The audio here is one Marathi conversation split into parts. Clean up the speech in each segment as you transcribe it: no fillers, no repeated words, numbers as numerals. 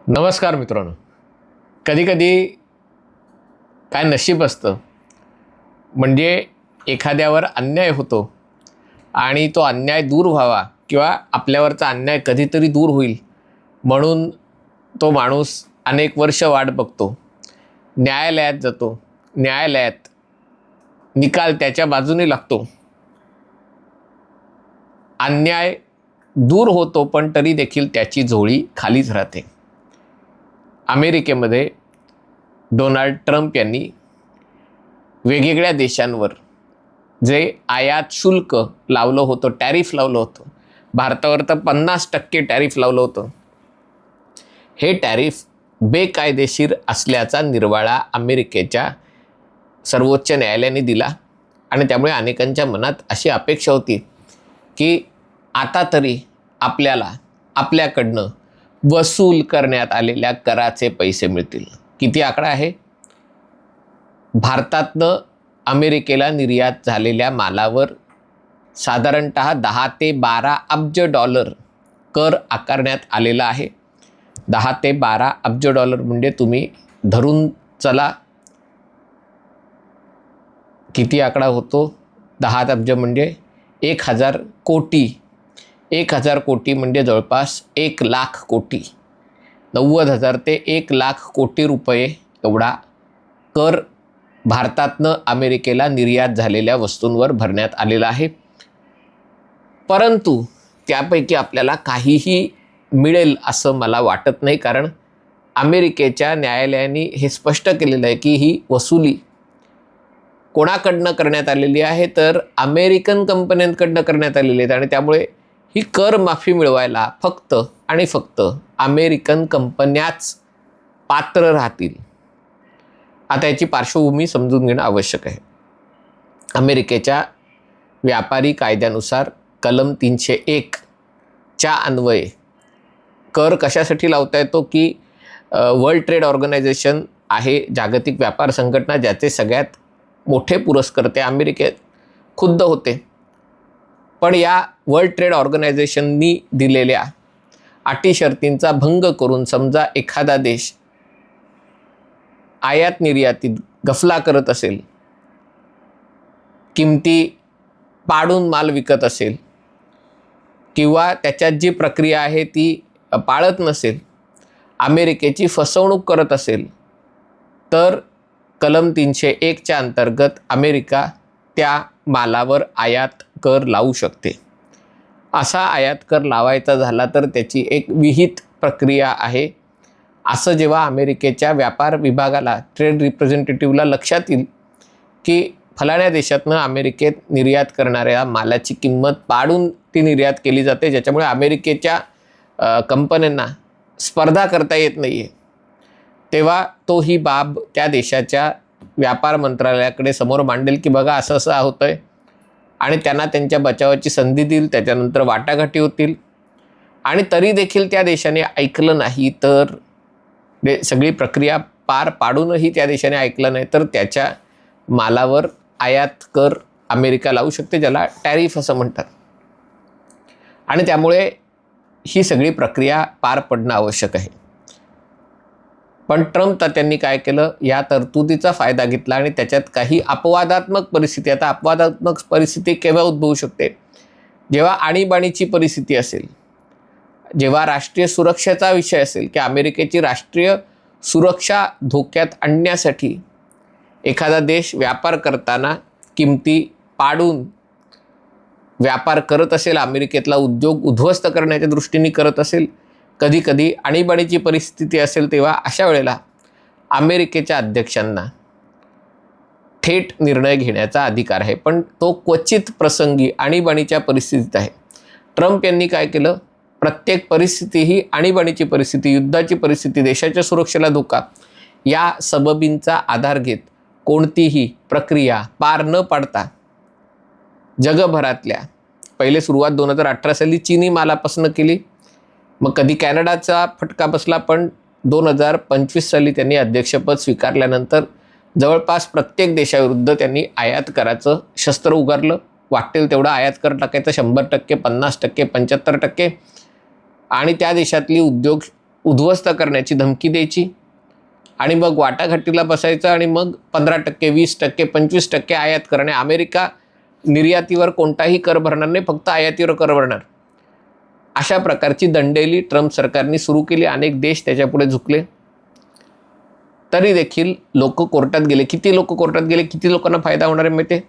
नमस्कार मित्रांनो. कधीकधी काय नशीब असतं, म्हणजे एखाद्यावर अन्याय होतो आणि तो अन्याय दूर व्हावा किंवा आपल्यावरचा अन्याय कधीतरी दूर होईल म्हणून तो माणूस अनेक वर्ष वाट बघतो, न्यायालयात जातो, न्यायालयात निकाल त्याच्या बाजूने लागतो, अन्याय दूर होतो, पण तरी देखील त्याची झोळी खालीच राहते. अमेरिकेमध्ये डोनाल्ड ट्रम्प यांनी वेगवेगळ्या देशांवर जे आयात शुल्क लावलं होतं, टॅरिफ लावलं होतं, भारतावर तर 50% टॅरिफ लावलं होतं. हे टॅरिफ बेकायदेशीर असल्याचा निर्वाळा अमेरिकेच्या सर्वोच्च न्यायालयाने दिला आणि त्यामुळे अनेकांच्या मनात अशी अपेक्षा होती की आता तरी आपल्याला आपल्याकडनं वसूल करण्यात आलेल्या कराचे पैसे मिळतील. किती आकडा आहे? भारतातनं अमेरिकेला निर्यात झालेल्या मालावर साधारणतः 10 ते 12 अब्ज डॉलर कर आकारण्यात आलेला आहे. 10 ते 12 अब्ज डॉलर म्हणजे तुम्ही धरून चला किती आकडा होतो. 10 अब्ज म्हणजे 1000 कोटी. 1000 कोटी म्हणजे जवळपास 1 लाख कोटी. 90,000 ते 1 लाख कोटी रुपये एवढा कर भारतातनं अमेरिकेला निर्यात झालेल्या वस्तूंवर भरण्यात आलेला आहे. परंतु त्यापैकी आपल्याला काहीही मिळेल असं मला वाटत नाही, कारण अमेरिकेच्या न्यायालयाने हे स्पष्ट केलेलं आहे की ही वसुली कोणाकडनं करण्यात आलेली आहे, तर अमेरिकन कंपन्यांकडनं करण्यात आलेली आहे आणि त्यामुळे ही कर माफी मिळवायला फक्त आणि फक्त अमेरिकन कंपन्याच पात्र राहतील. आता याची पार्श्वभूमी समजून घेणं आवश्यक आहे. अमेरिकेच्या व्यापारी कायद्यानुसार कलम 301 च्या अन्वये कर कशासाठी लावता येतो की वर्ल्ड ट्रेड ऑर्गनायझेशन आहे जागतिक व्यापार संघटना, ज्याचे सगळ्यात मोठे पुरस्कर्ते अमेरिकेत खुद्द होते. पण या वर्ल्ड ट्रेड ऑर्गनायझेशननी दिलेल्या अटी शर्तींचा भंग करून समजा एखादा देश आयात निर्यातीत गफला करत असेल, किमती पाडून माल विकत असेल किंवा त्याच्यात जी प्रक्रिया आहे ती पाळत नसेल, अमेरिकेची फसवणूक करत असेल, तर कलम 301 च्या अंतर्गत अमेरिका त्या मालावर आयात कर लावू शकते. असा आयात कर लावायचा झाला तर त्याची एक विहित प्रक्रिया आहे. असं जेव्हा अमेरिकेच्या व्यापार विभागाला, ट्रेड रिप्रेझेंटेटिव्हला लक्षात येईल की फलाण्या देशातनं अमेरिकेत निर्यात करणाऱ्या मालाची किंमत पाडून ती निर्यात केली जाते, ज्याच्यामुळे अमेरिकेच्या कंपन्यांना स्पर्धा करता येत नाही आहे, तेव्हा तो ही बाब त्या देशाच्या व्यापार मंत्रालयाकडे समोर मांडेल की बघा असं असं होतं आहे आणि त्यांना त्यांच्या बचावाची संधी देईल. त्याच्यानंतर वाटाघाटी होतील आणि तरी देखील त्या देशाने ऐकलं नाही, तर सगळी प्रक्रिया पार पाडूनही त्या देशाने ऐकलं नाही, तर त्याच्या मालावर आयात कर अमेरिका लावू शकते, ज्याला टॅरिफ असं म्हणतात. आणि त्यामुळे ही सगळी प्रक्रिया पार पडणं आवश्यक आहे. पण ट्रम्प त्यांनी काय केलं, या तरतुदीचा फायदा घेतला आणि त्याच्यात काही अपवादात्मक परिस्थिती, आता अपवादात्मक परिस्थिती केव्हा उद्भवू शकते, जेव्हा आणीबाणीची परिस्थिती असेल, जेव्हा राष्ट्रीय सुरक्षेचा विषय असेल की अमेरिकेची राष्ट्रीय सुरक्षा धोक्यात आणण्यासाठी एखादा देश व्यापार करताना किमती पाडून व्यापार करत असेल, अमेरिकेतला उद्योग उद्ध्वस्त करण्याच्या दृष्टीने करत असेल, कधी कधी आणीबाणीची परिस्थिती असेल, तेव्हा अशा वेळेला अमेरिकेच्या अध्यक्षांना थेट निर्णय घेण्याचा अधिकार आहे. पण तो क्वचित प्रसंगी आणीबाणीच्या परिस्थितीत आहे. ट्रम्प यांनी काय केलं, प्रत्येक परिस्थिती ही आणीबाणीची परिस्थिती, युद्धाची परिस्थिती, देशाच्या सुरक्षेला धोका, या सबबींचा आधार घेत कोणतीही प्रक्रिया पार न पाडता जगभरातल्या, पहिले सुरुवात 2018 साली चीनी मालापासून केली, मग कधी कॅनडाचा फटका बसला, पण 2025 साली त्यांनी अध्यक्षपद स्वीकारल्यानंतर जवळपास प्रत्येक देशाविरुद्ध त्यांनी आयात कराचं शस्त्र उगारलं. वाटेल तेवढा आयात कर टाकायचं, 100%, 50%, 75%, आणि त्या देशातली उद्योग उद्ध्वस्त करण्याची धमकी द्यायची आणि मग वाटाघाटीला बसायचं आणि मग 15%, 20%, 25% आयात करणे. अमेरिका निर्यातीवर कोणताही कर भरणार नाही, फक्त आयातीवर कर भरणार. अशा प्रकारची दंडेली ट्रम्प सरकारने सुरू केली. अनेक देश त्याच्यापुढे झुकले. तरी देखील लोक कोर्टात गेले. किती लोक कोर्टात गेले, किती लोकांना फायदा होणार आहे माहिती आहे?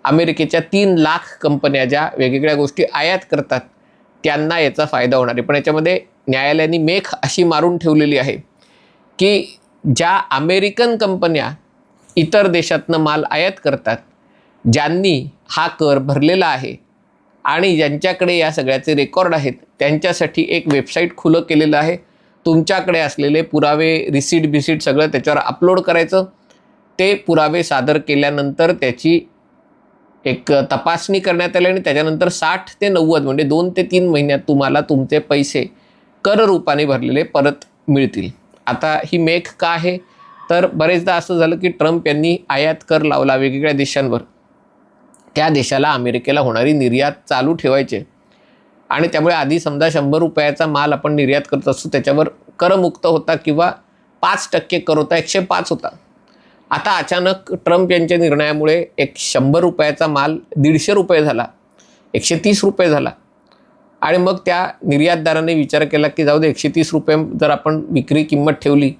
अमेरिकेच्या 3 लाख कंपन्या ज्या वेगवेगळ्या गोष्टी आयात करतात त्यांना याचा फायदा होणार आहे. पण याच्यामध्ये न्यायालयाने मेख अशी मारून ठेवलेली आहे की ज्या अमेरिकन कंपन्या इतर देशातनं माल आयात करतात, ज्यांनी हा कर भरलेला आहे आणि ज्यांच्याकडे या सगळ्याचे रेकॉर्ड आहेत, त्यांच्यासाठी एक वेबसाईट खुलं केलेलं आहे. तुमच्याकडे असलेले पुरावे, रिसीट सगळं त्याच्यावर अपलोड करायचं. ते पुरावे सादर केल्यानंतर त्याची एक तपासणी करण्यात आली आणि त्याच्यानंतर 60 ते 90 म्हणजे 2 ते 3 महिन्यात तुम्हाला तुमचे पैसे कर रूपाने भरलेले परत मिळतील. आता ही मेख का आहे? तर बरेचदा असं झालं की ट्रम्प यांनी आयात कर लावला वेगवेगळ्या देशांवर. त्या देशाला अमेरिकेला होणारी निर्यात चालू ठेवायचे आणि त्यामुळे आधी समजा 100 रुपयाचा माल आपण निर्यात करत असतो त्याच्यावर करमुक्त होता किंवा 5% कर होता, 105 होता. आता अचानक ट्रम्प यांच्या निर्णयामुळे एक 100 रुपयाचा माल 150 रुपये झाला, 130 रुपये झाला. आणि मग त्या निर्यातदाराने विचार केला की जाऊ दे, 130 रुपये जर आपण विक्री किंमत ठेवली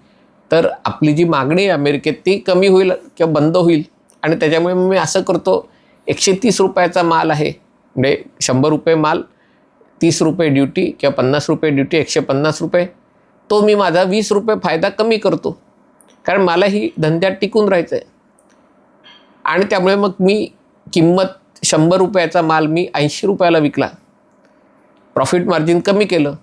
तर आपली जी मागणी आहे अमेरिकेत ती कमी होईल किंवा बंद होईल. आणि त्याच्यामुळे मी असं करतो, 130 रुपयाचा माल आहे म्हणजे 100 रुपये माल, 30 रुपये ड्युटी किंवा 50 रुपये ड्युटी, 150 रुपये, तो मी माझा 20 रुपये फायदा कमी करतो, कारण मला ही धंद्यात टिकून राहायचं आहे. आणि त्यामुळे मग मी किंमत 100 रुपयाचा माल मी 80 रुपयाला विकला, प्रॉफिट मार्जिन कमी केलं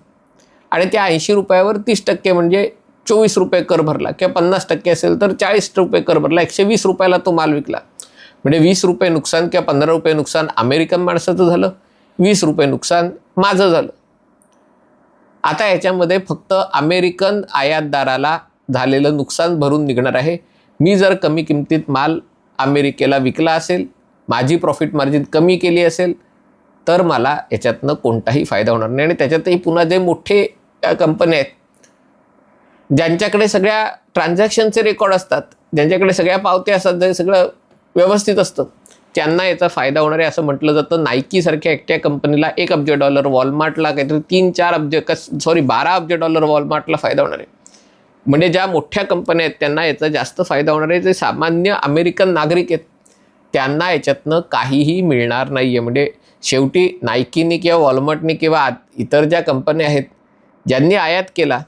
आणि त्या 80 रुपयावर 30% म्हणजे 24 रुपये कर भरला किंवा 50% असेल तर 40 रुपये कर भरला, 120 रुपयाला तो माल विकला. म्हणजे 20 रुपये नुकसान किंवा 15 रुपये नुकसान अमेरिकन माणसाचं झालं, 20 रुपये नुकसान माझं झालं. आता याच्यामध्ये फक्त अमेरिकन आयातदाराला झालेलं नुकसान भरून निघणार आहे. मी जर कमी किमतीत माल अमेरिकेला विकला असेल, माझी प्रॉफिट मार्जिन कमी केली असेल, तर मला याच्यातनं कोणताही फायदा होणार नाही. आणि त्याच्यातही पुन्हा जे मोठे कंपन्या आहेत, ज्यांच्याकडे सगळ्या ट्रान्झॅक्शनचे रेकॉर्ड असतात, ज्यांच्याकडे सगळ्या पावत्या असतात, जे सगळं व्यवस्थित असतं, त्यांना याचा फायदा होणार आहे असं म्हटलं जातं. नायकीसारख्या एकट्या कंपनीला $1 अब्ज, वॉलमार्टला काहीतरी 3-4 अब्ज, 12 अब्ज वॉलमार्टला फायदा होणार आहे. म्हणजे ज्या मोठ्या कंपन्या आहेत त्यांना याचा जास्त फायदा होणार आहे. जे सामान्य अमेरिकन नागरिक आहेत त्यांना याच्यातनं काहीही मिळणार नाही आहे. म्हणजे शेवटी नायकीने किंवा वॉलमार्टने किंवा इतर ज्या कंपन्या आहेत ज्यांनी आयात केला,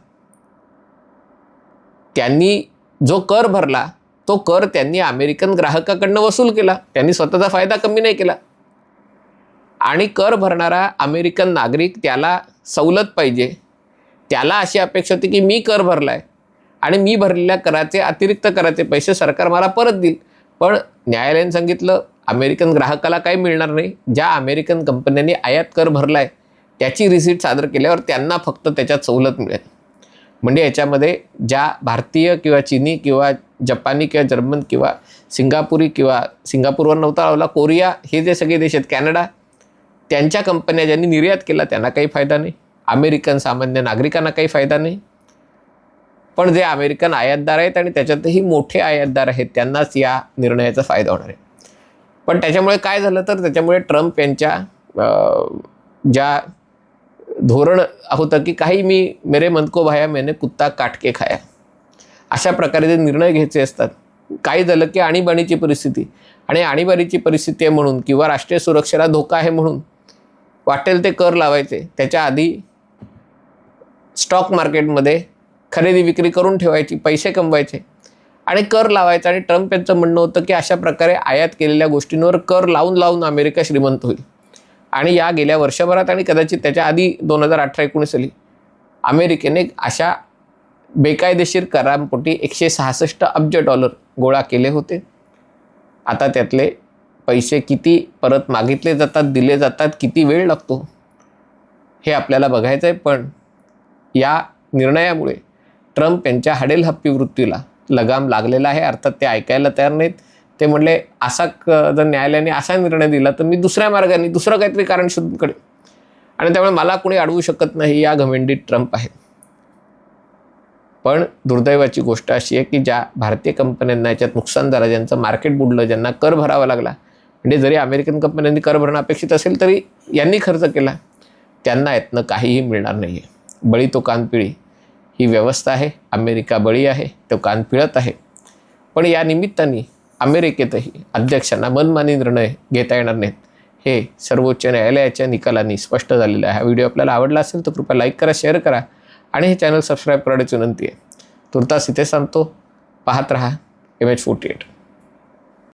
त्यांनी जो कर भरला तो कर त्यांनी अमेरिकन ग्राहकाकडनं वसूल केला, त्यांनी स्वतःचा फायदा कमी नाही केला. आणि कर भरणारा अमेरिकन नागरिक त्याला सवलत पाहिजे, त्याला अशी अपेक्षा होती की मी कर भरला आहे आणि मी भरलेल्या कराचे अतिरिक्त कराचे पैसे सरकार मला परत देईल. पण न्यायालयाने सांगितलं अमेरिकन ग्राहकाला काही मिळणार नाही. ज्या अमेरिकन कंपन्यांनी आयात कर भरला आहे त्याची रिसीट सादर केल्यावर त्यांना फक्त त्याच्यात सवलत मिळेल. म्हणजे याच्यामध्ये ज्या भारतीय किंवा चीनी किंवा जपानी किंवा जर्मन किंवा सिंगापुरी किंवा सिंगापूरवर नव्हता लावला, कोरिया, हे जे सगळे देश आहेत, कॅनडा, त्यांच्या कंपन्या ज्यांनी निर्यात केला त्यांना काही फायदा नाही. अमेरिकन सामान्य नागरिकांना काही फायदा नाही. पण जे अमेरिकन आयातदार आहेत आणि त्याच्यातही मोठे आयातदार आहेत त्यांनाच या निर्णयाचा फायदा होणार आहे. पण त्याच्यामुळे काय झालं तर त्याच्यामुळे ट्रम्प यांच्या ज्या धोरण होतं की काही मी मेरे मन को भाया मैंने कुत्ता काट के खाया, अशा प्रकारे जे निर्णय घ्यायचे असतात. काही झालं की आणीबाणीची परिस्थिती, आणि आणीबाणीची परिस्थिती आहे म्हणून किंवा राष्ट्रीय सुरक्षेला धोका आहे म्हणून वाटेल ते कर लावायचे. त्याच्या आधी स्टॉक मार्केटमध्ये खरेदी विक्री करून ठेवायची, पैसे कमवायचे आणि कर लावायचा. आणि ट्रम्प यांचं म्हणणं होतं की अशा प्रकारे आयात केलेल्या गोष्टींवर कर लावून लावून अमेरिका श्रीमंत होईल. आणि या गेल्या वर्षभरात आणि कदाचित त्याच्या आधी 2018-19 साली अमेरिकेने अशा बेकायदेशीर करांपोटी $166 अब्ज गोळा केले होते. आता त्यातले पैसे किती परत मागितले जातात, दिले जातात, किती वेळ लागतो हे आपल्याला बघायचं आहे. पण या निर्णयामुळे ट्रम्प यांच्या हडेलहप्पी वृत्तीला लगाम लागलेला आहे. अर्थात ते ऐकायला तयार नाहीत. ते म्हणले असा जर न्यायालयाने असा निर्णय दिला तर मी दुसऱ्या मार्गाने दुसरं काहीतरी कारण शोधून काढेन आणि त्यामुळे मला कोणी अडवू शकत नाही, या घमेंडीत ट्रम्प आहेत. पण दुर्दैवाची गोष्ट अशी आहे की ज्या भारतीय कंपन्यांना याच्यात नुकसान झालं, ज्यांचं मार्केट बुडलं, ज्यांना कर भरावा लागला, म्हणजे जरी अमेरिकन कंपन्यांनी कर भरणं अपेक्षित असेल तरी यांनी खर्च केला, त्यांना यातनं काहीही मिळणार नाही आहे. बळी तो कान पिळी ही व्यवस्था आहे. अमेरिका बळी आहे, तो कान पिळत आहे. पण या निमित्ताने अमेरिकेतही अध्यक्षांना मनमानी निर्णय घेता येणार नाहीत, हे सर्वोच्च न्यायालयाच्या निकालांनी स्पष्ट झालेलं आहे. हा व्हिडिओ आपल्याला आवडला असेल तर कृपया लाईक करा, शेअर करा आणि हे चॅनल सबस्क्राईब करण्याची विनंती आहे. तुर्तास इथे सांगतो. पाहत रहा MH48.